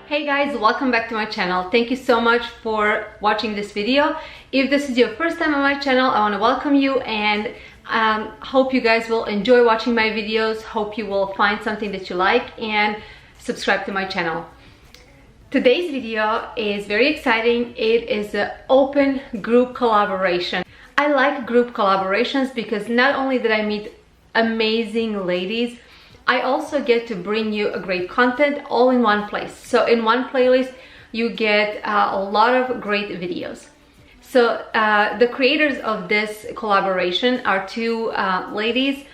Hey guys, welcome back to my channel. Thank you so much for watching this video. If this is your first time on my channel, I want to welcome you and hope you guys will enjoy watching my videos. Hope you will find something that you like and subscribe to my channel. Today's video is very exciting. It is an open group collaboration. I like group collaborations because not only did I meet amazing ladies, I also get to bring you a great content all in one place. So in one playlist, you get a lot of great videos. So the creators of this collaboration are two ladies,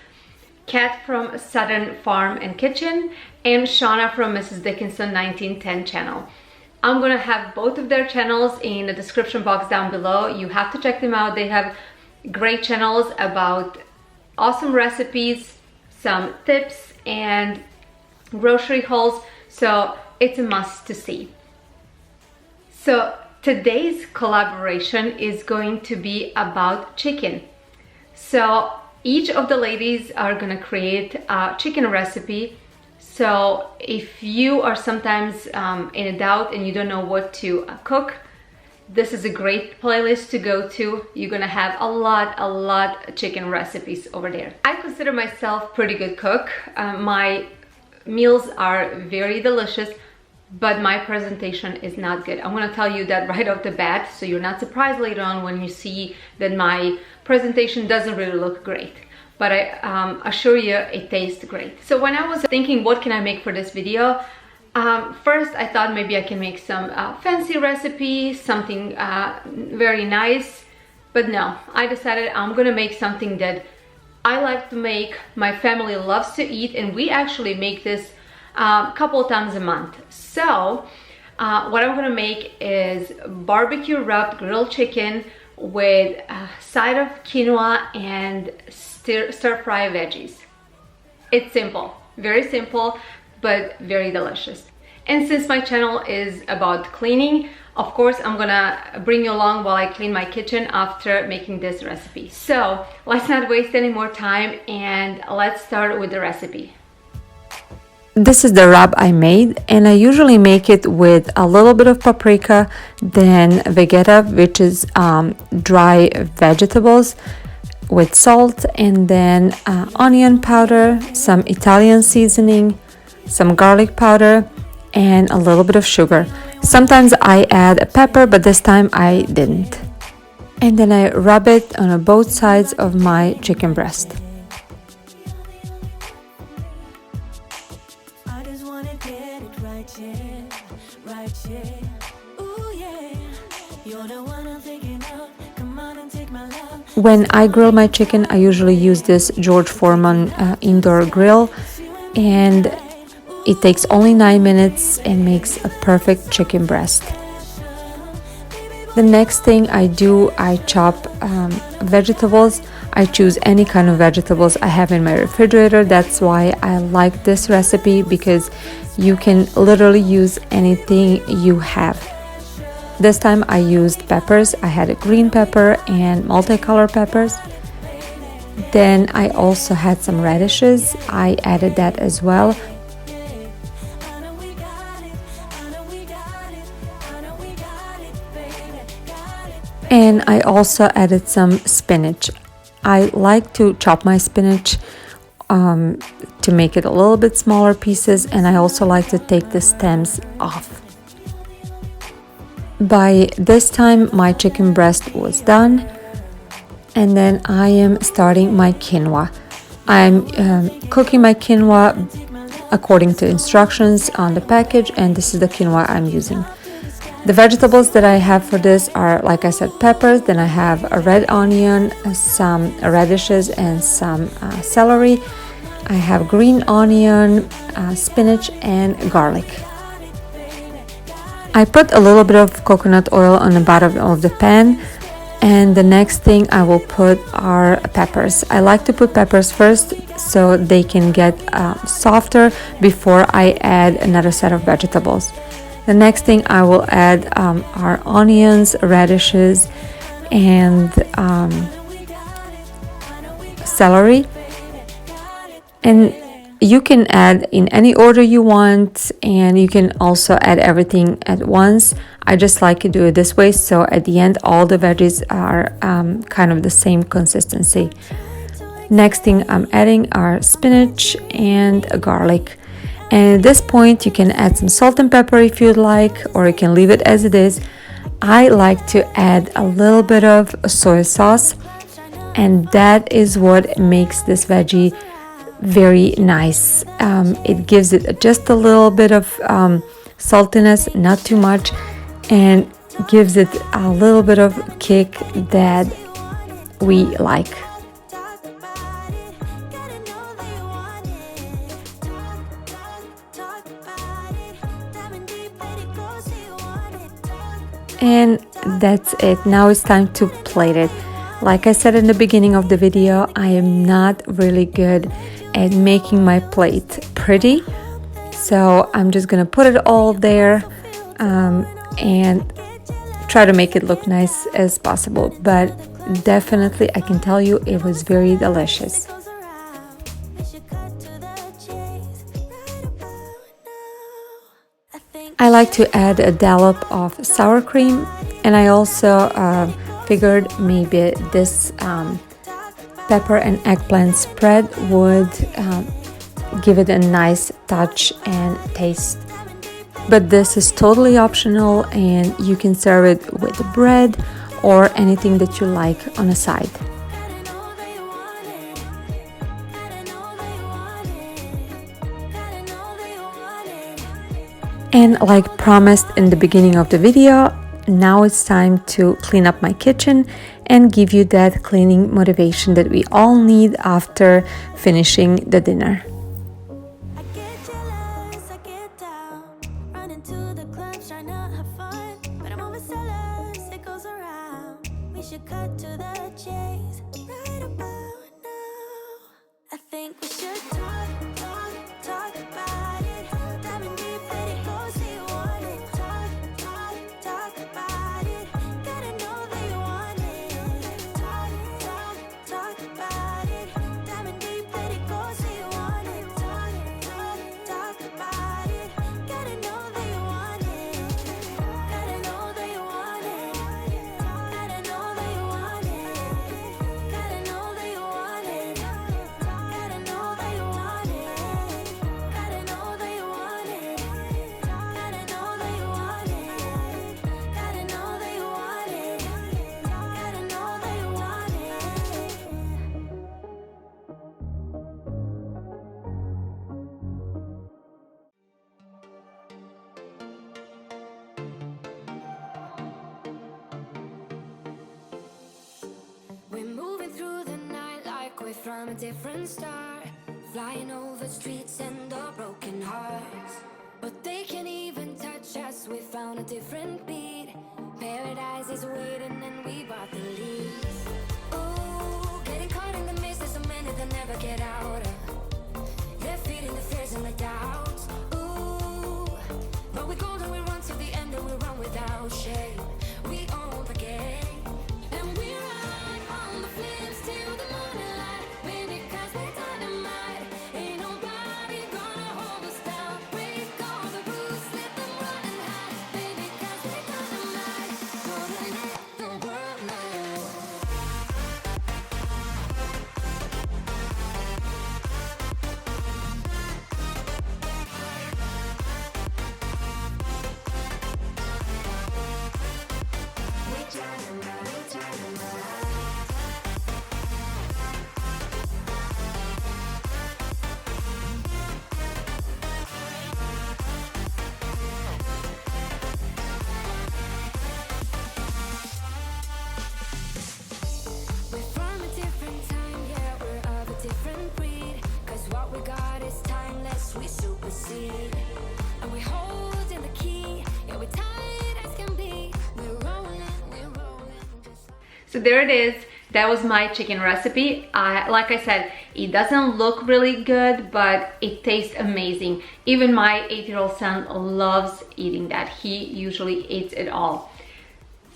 Kat from Southern Farm and Kitchen and Shauna from Mrs. Dickinson 1910 channel. I'm gonna have both of their channels in the description box down below. You have to check them out. They have great channels about awesome recipes, some tips, and grocery hauls, so it's a must to see. So today's collaboration is going to be about chicken. So each of the ladies are gonna create a chicken recipe. So if you are sometimes in a doubt and you don't know what to cook, this is a great playlist to go to. You're gonna have a lot of chicken recipes over there. I consider myself pretty good cook. My meals are very delicious, but my presentation is not good. I'm gonna tell you that right off the bat, so you're not surprised later on when you see that my presentation doesn't really look great. But I assure you it tastes great. So when I was thinking what can I make for this video, first I thought maybe I can make some fancy recipe, something very nice, but no, I decided I'm gonna make something that I like to make, my family loves to eat, and we actually make this a couple times a month. So what I'm gonna make is barbecue rubbed grilled chicken with a side of quinoa and stir-fry veggies. It's simple, very simple, but very delicious. And since my channel is about cleaning, of course I'm gonna bring you along while I clean my kitchen after making this recipe. So let's not waste any more time and let's start with the recipe. This is the rub I made, and I usually make it with a little bit of paprika, then vegeta, which is dry vegetables, with salt, and then onion powder, some Italian seasoning, some garlic powder, and a little bit of sugar. Sometimes I add a pepper, but this time I didn't. And then I rub it on both sides of my chicken breast. When I grill my chicken, I usually use this George Foreman indoor grill, and it takes only 9 minutes and makes a perfect chicken breast. The next thing I do, I chop vegetables. I choose any kind of vegetables I have in my refrigerator. That's why I like this recipe, because you can literally use anything you have. This time I used peppers. I had a green pepper and multicolor peppers. Then I also had some radishes. I added that as well. And I also added some spinach. I like to chop my spinach to make it a little bit smaller pieces, and I also like to take the stems off. By this time my chicken breast was done, and then I am starting my quinoa. I'm cooking my quinoa according to instructions on the package, and this is the quinoa I'm using. The vegetables that I have for this are, like I said, peppers, then I have a red onion, some radishes, and some celery. I have green onion, spinach, and garlic. I put a little bit of coconut oil on the bottom of the pan, and the next thing I will put are peppers. I like to put peppers first so they can get softer before I add another set of vegetables. The next thing I will add are onions, radishes, and celery. And You can add in any order you want, and you can also add everything at once. I just like to do it this way, so at the end all the veggies are kind of the same consistency. Next thing I'm adding are spinach and garlic. And at this point you can add some salt and pepper if you'd like, or you can leave it as it is. I like to add a little bit of soy sauce, and that is what makes this veggie very nice. It gives it just a little bit of saltiness, not too much, and gives it a little bit of kick that we like. And that's it. Now it's time to plate it. Like I said in the beginning of the video, I am not really good at making my plate pretty, so I'm just gonna put it all there and try to make it look nice as possible. But definitely I can tell you it was very delicious. I like to add a dollop of sour cream, and I also figured maybe this pepper and eggplant spread would give it a nice touch and taste. But this is totally optional, and you can serve it with bread or anything that you like on a side. And like promised in the beginning of the video, now it's time to clean up my kitchen and give you that cleaning motivation that we all need after finishing the dinner. From a different star, flying over streets and our broken hearts, but they can't even touch us. We found a different beat. Paradise is waiting and we bought the leaves. Oh, getting caught in the mist, there's so many that never get out of. They're feeding the fears and the doubts. Ooh, but we're golden, we run to the end and we run without shame. We own the game, and we run on the flames till the morning light. So there it is. That was my chicken recipe. Like I said, it doesn't look really good, but it tastes amazing. Even my 8-year-old son loves eating that. He usually eats it all.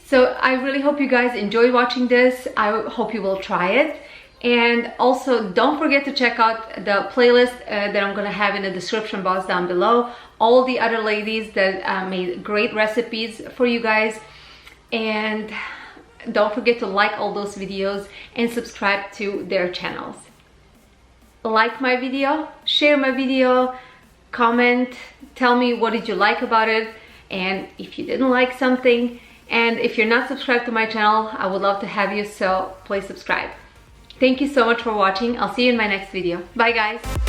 So I really hope you guys enjoyed watching this. I hope you will try it. And also don't forget to check out the playlist that I'm gonna have in the description box down below. All the other ladies that made great recipes for you guys. And don't forget to like all those videos and subscribe to their channels. Like my video, share my video, comment, tell me what did you like about it, and if you didn't like something. And if you're not subscribed to my channel, I would love to have you, so please subscribe. Thank you so much for watching. I'll see you in my next video. Bye guys.